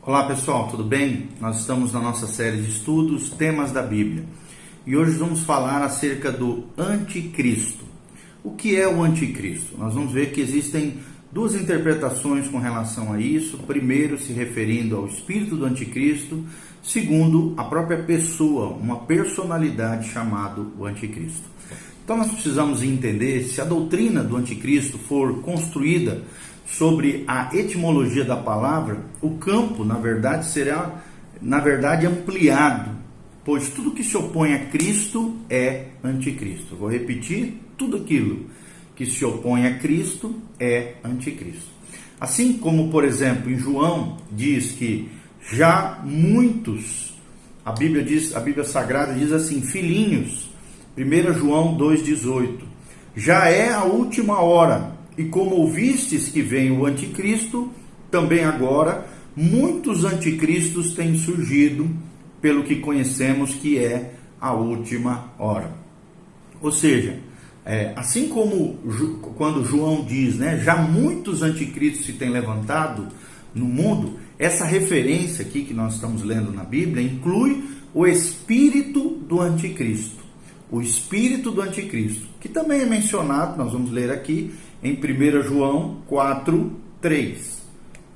Olá pessoal, tudo bem? Nós estamos na nossa série de estudos, temas da Bíblia. E hoje vamos falar acerca do anticristo. O que é o anticristo? Nós vamos ver que existem duas interpretações com relação a isso. Primeiro, se referindo ao espírito do anticristo. Segundo, a própria pessoa, uma personalidade chamada o anticristo. Então nós precisamos entender se a doutrina do anticristo for construída sobre a etimologia da palavra, o campo, na verdade, será, ampliado, pois tudo que se opõe a Cristo é anticristo. Vou repetir, tudo aquilo que se opõe a Cristo é anticristo. Assim como, por exemplo, em João diz que já muitos, a Bíblia Sagrada diz assim, filhinhos, 1 João 2,18, já é a última hora. E como ouvistes que vem o anticristo, também agora muitos anticristos têm surgido, pelo que conhecemos que é a última hora. Ou seja, assim como quando João diz, já muitos anticristos se têm levantado no mundo, essa referência aqui que nós estamos lendo na Bíblia inclui o espírito do anticristo. O espírito do anticristo, que também é mencionado, nós vamos ler aqui, em 1 João 4,3.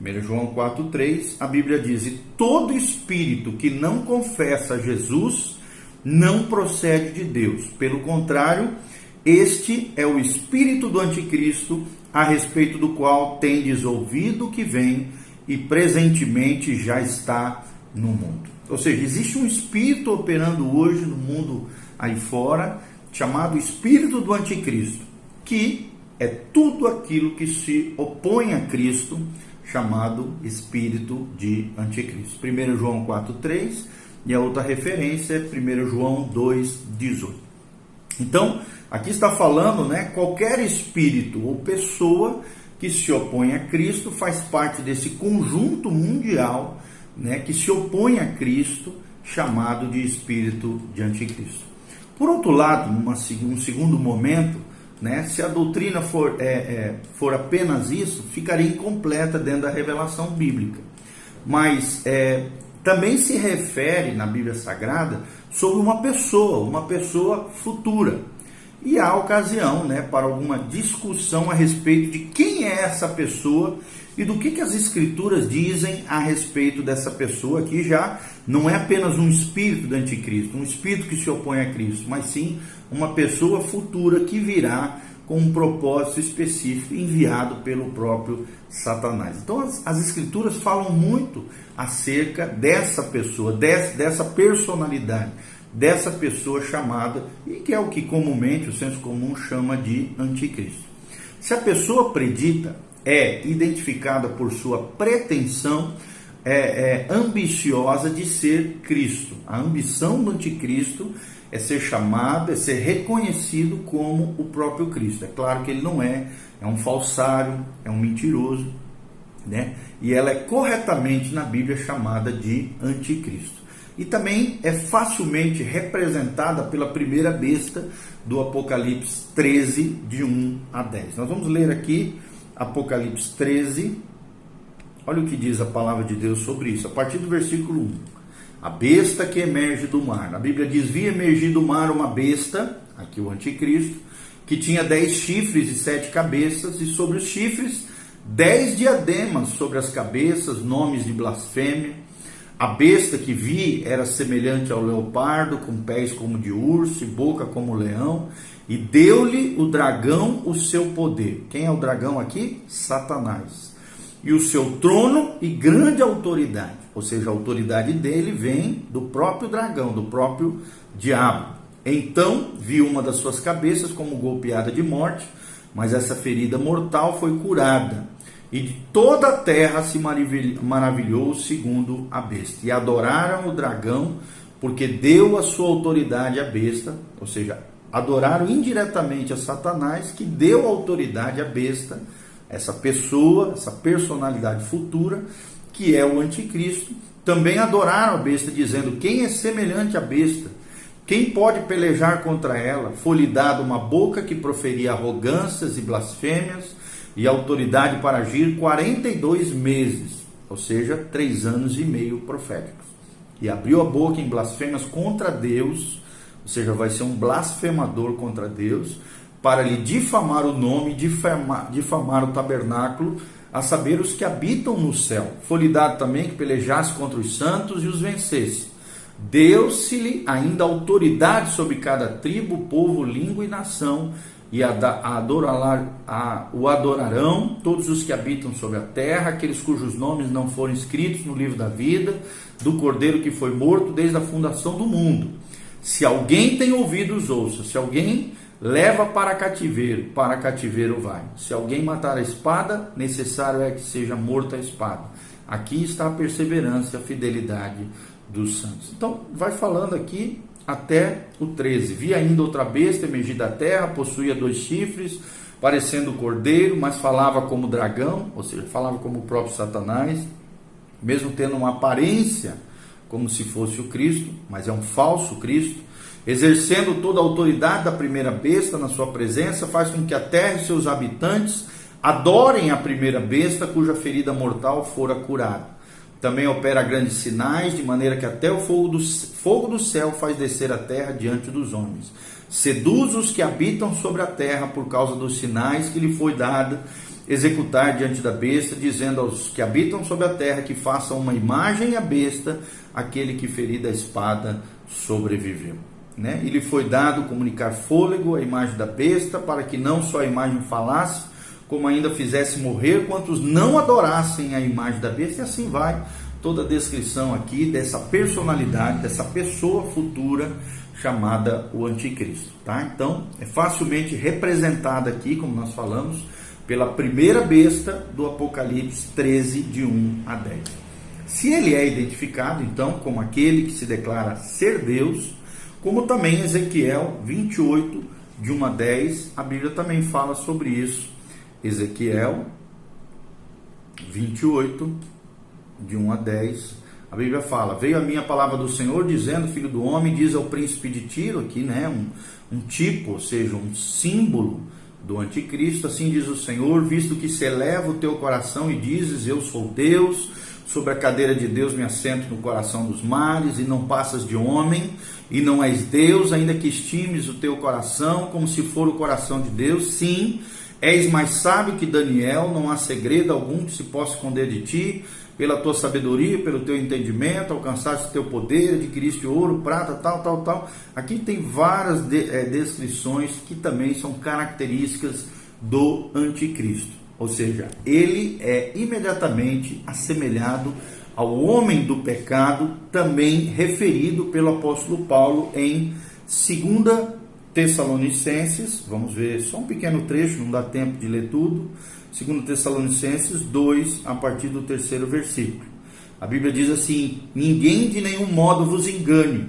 1 João 4,3, a Bíblia diz: e todo espírito que não confessa Jesus não procede de Deus. Pelo contrário, este é o espírito do anticristo, a respeito do qual tendes ouvido que vem e presentemente já está no mundo. Ou seja, existe um espírito operando hoje no mundo aí fora, chamado espírito do anticristo, que é tudo aquilo que se opõe a Cristo, chamado espírito de anticristo. 1 João 4,3 e a outra referência é 1 João 2,18. Então, aqui está falando, qualquer espírito ou pessoa que se opõe a Cristo faz parte desse conjunto mundial, que se opõe a Cristo, chamado de espírito de anticristo. Por outro lado, num segundo momento, se a doutrina for apenas isso, ficaria incompleta dentro da revelação bíblica. Mas também se refere na Bíblia Sagrada sobre uma pessoa futura. E há ocasião para alguma discussão a respeito de quem é essa pessoa e do que as Escrituras dizem a respeito dessa pessoa, que já não é apenas um espírito do anticristo, um espírito que se opõe a Cristo, mas sim uma pessoa futura que virá com um propósito específico enviado pelo próprio Satanás. Então as Escrituras falam muito acerca dessa pessoa, dessa personalidade, dessa pessoa chamada, e que é o que comumente o senso comum chama de anticristo. Se a pessoa predita é identificada por sua pretensão ambiciosa de ser Cristo. A ambição do anticristo é ser chamado, é ser reconhecido como o próprio Cristo. É claro que ele não é um falsário, é um mentiroso, e ela é corretamente na Bíblia chamada de anticristo. E também é facilmente representada pela primeira besta do Apocalipse 13, de 1 a 10. Nós vamos ler aqui Apocalipse 13, olha o que diz a palavra de Deus sobre isso, a partir do versículo 1. A besta que emerge do mar. A Bíblia diz: vi emergir do mar uma besta, aqui o anticristo, que tinha 10 chifres e 7 cabeças, e sobre os chifres 10 diademas, sobre as cabeças nomes de blasfêmia. A besta que vi era semelhante ao leopardo, com pés como de urso e boca como leão, e deu-lhe o dragão o seu poder. Quem é o dragão aqui? Satanás. E o seu trono e grande autoridade. Ou seja, a autoridade dele vem do próprio dragão, do próprio diabo. Então vi uma das suas cabeças como golpeada de morte, mas essa ferida mortal foi curada. E de toda a terra se maravilhou segundo a besta. E adoraram o dragão, porque deu a sua autoridade à besta. Ou seja, adoraram indiretamente a Satanás, que deu autoridade à besta, essa pessoa, essa personalidade futura, que é o anticristo. Também adoraram a besta, dizendo: quem é semelhante à besta? Quem pode pelejar contra ela? Foi-lhe dada uma boca que proferia arrogâncias e blasfêmias, e autoridade para agir 42 meses. ou seja, 3 anos e meio proféticos. E abriu a boca em blasfêmias contra Deus, ou seja, vai ser um blasfemador contra Deus, para lhe difamar o nome, difamar o tabernáculo, a saber, os que habitam no céu. Foi-lhe dado também que pelejasse contra os santos e os vencesse. Deu-se-lhe ainda autoridade sobre cada tribo, povo, língua e nação, e o adorarão todos os que habitam sobre a terra, aqueles cujos nomes não foram escritos no livro da vida, do Cordeiro que foi morto desde a fundação do mundo. Se alguém tem ouvidos, ouça. Se alguém leva para cativeiro vai. Se alguém matar a espada, necessário é que seja morta a espada. Aqui está a perseverança e a fidelidade dos santos. Então, vai falando aqui até o 13. Vi ainda outra besta emergir da terra, possuía 2 chifres, parecendo cordeiro, mas falava como dragão, ou seja, falava como o próprio Satanás, mesmo tendo uma aparência como se fosse o Cristo, mas é um falso Cristo, exercendo toda a autoridade da primeira besta na sua presença, faz com que a terra e seus habitantes adorem a primeira besta, cuja ferida mortal fora curada. Também opera grandes sinais, de maneira que até o fogo do céu faz descer a terra diante dos homens. Seduz os que habitam sobre a terra por causa dos sinais que lhe foi dado executar diante da besta, dizendo aos que habitam sobre a terra que façam uma imagem à besta, aquele que ferido a espada sobreviveu. E lhe foi dado comunicar fôlego à imagem da besta, para que não só a imagem falasse, como ainda fizesse morrer quantos não adorassem a imagem da besta. E assim vai toda a descrição aqui dessa personalidade, dessa pessoa futura chamada o anticristo, tá? Então, é facilmente representada aqui, como nós falamos, pela primeira besta do Apocalipse 13, de 1 a 10. Se ele é identificado, então, como aquele que se declara ser Deus, como também Ezequiel 28, de 1 a 10, a Bíblia também fala sobre isso. Ezequiel 28, de 1 a 10, a Bíblia fala: veio a minha palavra do Senhor, dizendo, filho do homem, diz ao príncipe de Tiro, aqui, um tipo, ou seja, um símbolo do anticristo, assim diz o Senhor, visto que se eleva o teu coração e dizes, eu sou Deus, sobre a cadeira de Deus me assento no coração dos mares, e não passas de homem, e não és Deus, ainda que estimes o teu coração, como se for o coração de Deus, sim, és mais sábio que Daniel, não há segredo algum que se possa esconder de ti, pela tua sabedoria, pelo teu entendimento, alcançaste o teu poder, adquiriste ouro, prata, tal. Aqui tem várias descrições que também são características do anticristo. Ou seja, ele é imediatamente assemelhado ao homem do pecado, também referido pelo apóstolo Paulo em 2 Tessalonicenses, vamos ver só um pequeno trecho, não dá tempo de ler tudo. 2 Tessalonicenses 2, a partir do 3º versículo. A Bíblia diz assim: ninguém de nenhum modo vos engane,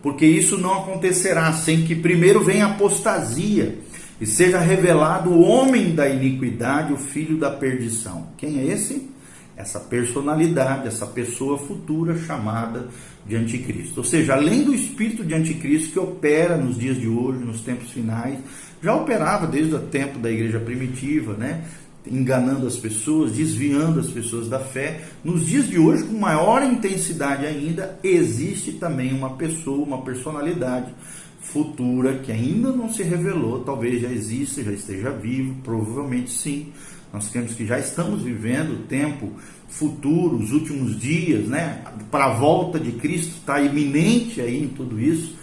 porque isso não acontecerá sem que primeiro venha a apostasia e seja revelado o homem da iniquidade, o filho da perdição. Quem é esse? Essa personalidade, essa pessoa futura chamada de anticristo. Ou seja, além do espírito de anticristo que opera nos dias de hoje, nos tempos finais, já operava desde o tempo da igreja primitiva, enganando as pessoas, desviando as pessoas da fé. Nos dias de hoje, com maior intensidade ainda, existe também uma pessoa, uma personalidade futura que ainda não se revelou, talvez já exista, já esteja vivo, provavelmente sim. Nós temos que já estamos vivendo o tempo futuro, os últimos dias, para a volta de Cristo, está iminente aí em tudo isso.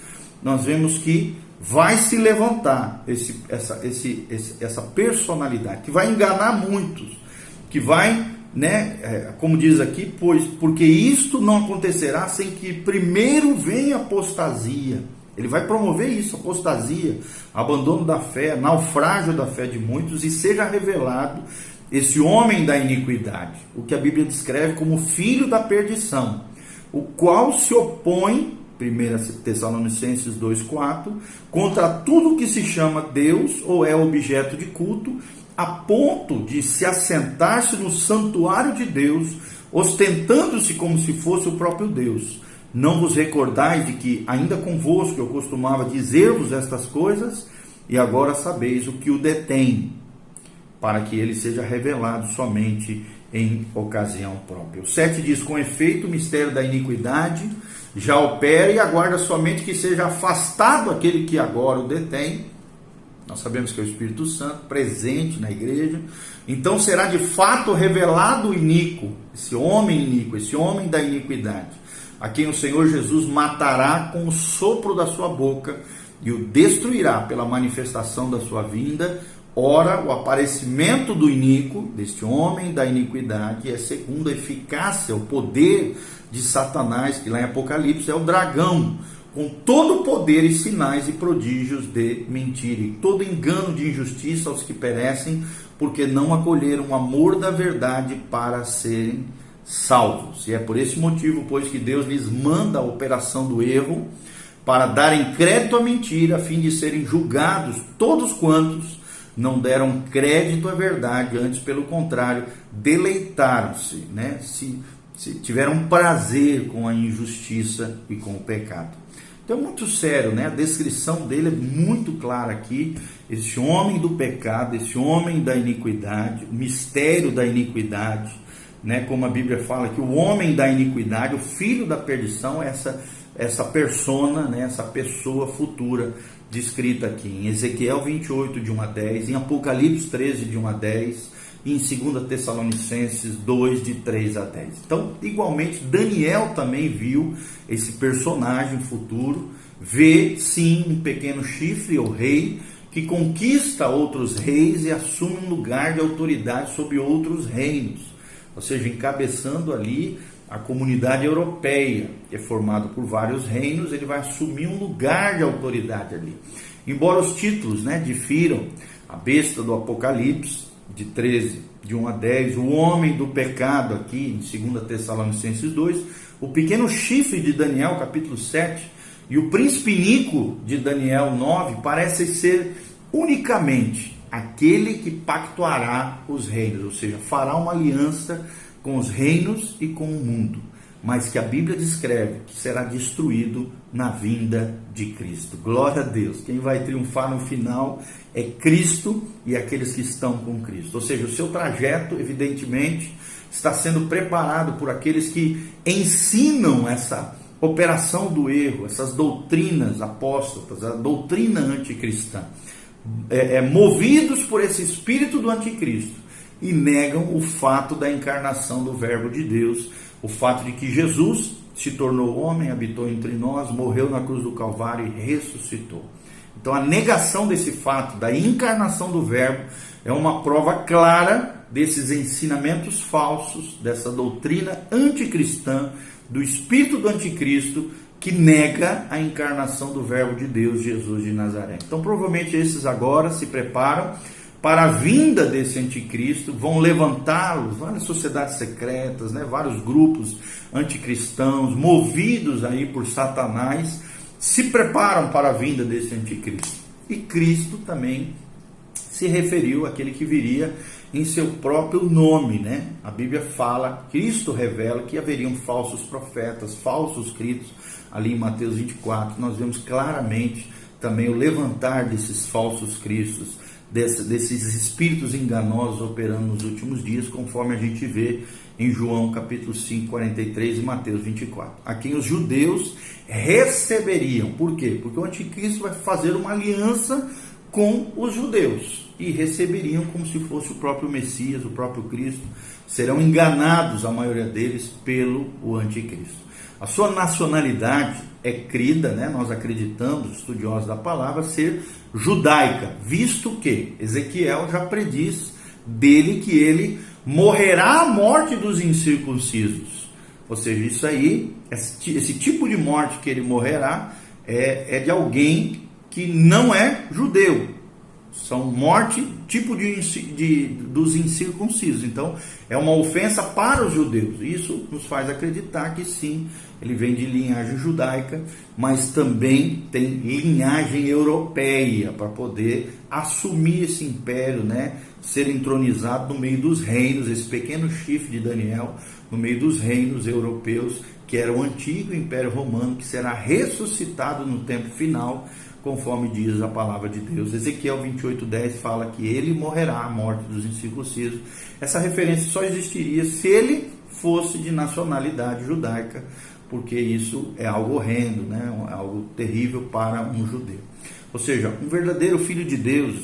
Nós vemos que vai se levantar essa personalidade, que vai enganar muitos, que vai, como diz aqui, porque isto não acontecerá sem que primeiro venha apostasia. Ele vai promover isso, apostasia, abandono da fé, naufrágio da fé de muitos, e seja revelado esse homem da iniquidade, o que a Bíblia descreve como filho da perdição, o qual se opõe, 1 Tessalonicenses 2,4, contra tudo que se chama Deus ou é objeto de culto, a ponto de se assentar-se no santuário de Deus, ostentando-se como se fosse o próprio Deus. Não vos recordais de que ainda convosco eu costumava dizer-vos estas coisas, e agora sabeis o que o detém, para que ele seja revelado somente em ocasião própria. O 7 diz: com efeito, o mistério da iniquidade já opera e aguarda somente que seja afastado aquele que agora o detém. Nós sabemos que é o Espírito Santo presente na igreja. Então será de fato revelado o iníquo, esse homem da iniquidade, a quem o Senhor Jesus matará com o sopro da sua boca e o destruirá pela manifestação da sua vinda. Ora, o aparecimento do iníquo, deste homem da iniquidade, é segundo a eficácia, o poder de Satanás, que lá em Apocalipse é o dragão, com todo o poder e sinais e prodígios de mentira, e todo engano de injustiça aos que perecem, porque não acolheram o amor da verdade para serem salvos. E é por esse motivo, pois, que Deus lhes manda a operação do erro, para darem crédito à mentira, a fim de serem julgados todos quantos não deram crédito à verdade, antes, pelo contrário, deleitaram-se, né? Se tiveram prazer com a injustiça e com o pecado. Então é muito sério, né? A descrição dele é muito clara aqui. Esse homem do pecado, esse homem da iniquidade, o mistério da iniquidade, né? Como a Bíblia fala que o homem da iniquidade, o filho da perdição, é essa persona, né? Essa pessoa futura descrita aqui em Ezequiel 28, de 1 a 10, em Apocalipse 13, de 1 a 10, e em 2 Tessalonicenses 2, de 3 a 10. Então, igualmente, Daniel também viu esse personagem futuro, vê sim um pequeno chifre, o rei, que conquista outros reis e assume um lugar de autoridade sobre outros reinos, ou seja, encabeçando ali a comunidade europeia, que é formada por vários reinos. Ele vai assumir um lugar de autoridade ali. Embora os títulos, né, difiram, a besta do Apocalipse, de 13, de 1 a 10, o homem do pecado aqui, em 2 Tessalonicenses 2, o pequeno chifre de Daniel, capítulo 7, e o príncipe iníquo de Daniel 9, parecem ser unicamente aquele que pactuará os reinos, ou seja, fará uma aliança com os reinos e com o mundo, mas que a Bíblia descreve que será destruído na vinda de Cristo. Glória a Deus! Quem vai triunfar no final é Cristo e aqueles que estão com Cristo. Ou seja, o seu trajeto, evidentemente, está sendo preparado por aqueles que ensinam essa operação do erro, essas doutrinas apóstatas, a doutrina anticristã, movidos por esse espírito do anticristo, e negam o fato da encarnação do Verbo de Deus, o fato de que Jesus se tornou homem, habitou entre nós, morreu na cruz do Calvário e ressuscitou. Então a negação desse fato da encarnação do Verbo é uma prova clara desses ensinamentos falsos, dessa doutrina anticristã, do espírito do anticristo, que nega a encarnação do Verbo de Deus, Jesus de Nazaré. Então provavelmente esses agora se preparam para a vinda desse anticristo, vão levantá-los, várias sociedades secretas, né, vários grupos anticristãos, movidos aí por Satanás, se preparam para a vinda desse anticristo. E Cristo também se referiu àquele que viria em seu próprio nome, né? A Bíblia fala, Cristo revela que haveriam falsos profetas, falsos cristos, ali em Mateus 24, nós vemos claramente também o levantar desses falsos cristos, desses espíritos enganosos operando nos últimos dias, conforme a gente vê em João capítulo 5, 43 e Mateus 24, a quem os judeus receberiam. Por quê? Porque o anticristo vai fazer uma aliança com os judeus e receberiam como se fosse o próprio Messias, o próprio Cristo. Serão enganados, a maioria deles, pelo o anticristo. A sua nacionalidade é crida, né? Nós acreditamos, estudiosos da palavra, ser judaica, visto que Ezequiel já prediz dele que ele morrerá a morte dos incircuncisos. Ou seja, isso aí, esse tipo de morte que ele morrerá é de alguém que não é judeu. São morte tipo dos incircuncisos. Então é uma ofensa para os judeus. Isso nos faz acreditar que sim, ele vem de linhagem judaica, mas também tem linhagem europeia para poder assumir esse império, né? Ser entronizado no meio dos reinos, esse pequeno chifre de Daniel, no meio dos reinos europeus, que era o antigo Império Romano, que será ressuscitado no tempo final, conforme diz a palavra de Deus. Ezequiel 28:10 fala que ele morrerá a morte dos incircuncisos. Essa referência só existiria se ele fosse de nacionalidade judaica, porque isso é algo horrendo, né? É algo terrível para um judeu. Ou seja, um verdadeiro filho de Deus,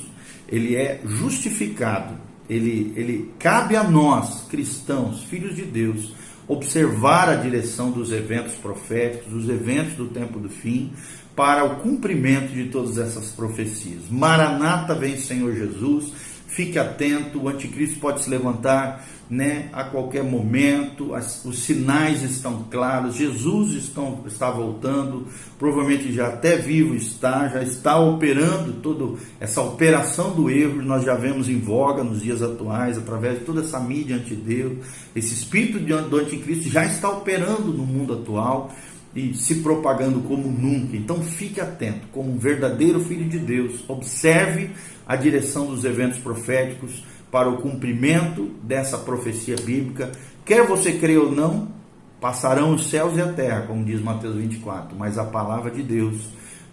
ele é justificado, ele cabe a nós, cristãos, filhos de Deus, observar a direção dos eventos proféticos, dos eventos do tempo do fim, para o cumprimento de todas essas profecias. Maranata, vem Senhor Jesus. Fique atento, o anticristo pode se levantar, né, a qualquer momento. Os sinais estão claros. Jesus está voltando, provavelmente já até vivo já está operando toda essa operação do erro. Nós já vemos em voga nos dias atuais, através de toda essa mídia anti-Deus. Esse espírito do anticristo já está operando no mundo atual e se propagando como nunca. Então fique atento, como um verdadeiro filho de Deus, observe a direção dos eventos proféticos para o cumprimento dessa profecia bíblica. Quer você creia ou não, passarão os céus e a terra, como diz Mateus 24, mas a palavra de Deus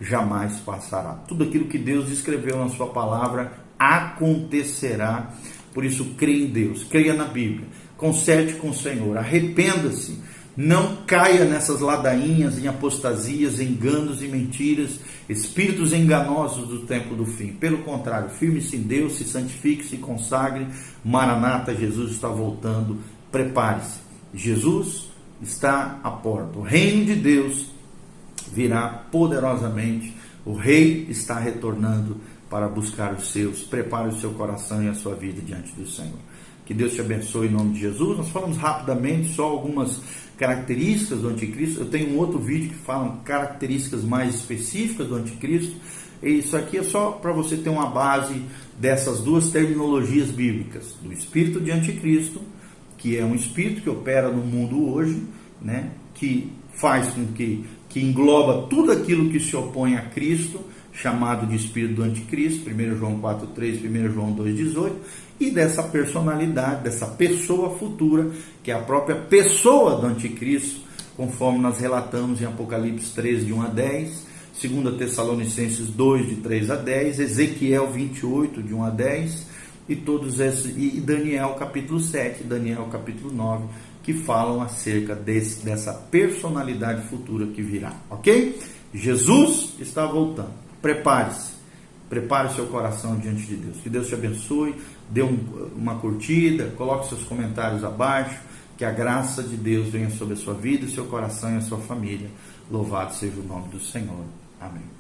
jamais passará. Tudo aquilo que Deus escreveu na sua palavra acontecerá. Por isso, creia em Deus, creia na Bíblia, conserte com o Senhor, arrependa-se. Não caia nessas ladainhas, em apostasias, enganos e mentiras, espíritos enganosos do tempo do fim. Pelo contrário, firme-se em Deus, se santifique, se consagre. Maranata, Jesus está voltando. Prepare-se. Jesus está à porta. O reino de Deus virá poderosamente. O rei está retornando para buscar os seus. Prepare o seu coração e a sua vida diante do Senhor. Que Deus te abençoe em nome de Jesus. Nós falamos rapidamente só algumas características do anticristo. Eu tenho um outro vídeo que fala características mais específicas do anticristo. E isso aqui é só para você ter uma base dessas duas terminologias bíblicas. Do espírito de anticristo, que é um espírito que opera no mundo hoje, né? Que faz com que engloba tudo aquilo que se opõe a Cristo, chamado de espírito do anticristo, 1 João 4:3, 1 João 2:18, e dessa personalidade, dessa pessoa futura, que é a própria pessoa do anticristo, conforme nós relatamos em Apocalipse 13, de 1 a 10, 2 Tessalonicenses 2, de 3 a 10, Ezequiel 28, de 1 a 10, e todos esses, e Daniel capítulo 7, Daniel capítulo 9, que falam acerca dessa personalidade futura que virá, ok? Jesus está voltando. Prepare-se, prepare o seu coração diante de Deus. Que Deus te abençoe, dê uma curtida, coloque seus comentários abaixo, que a graça de Deus venha sobre a sua vida, seu coração e a sua família. Louvado seja o nome do Senhor. Amém.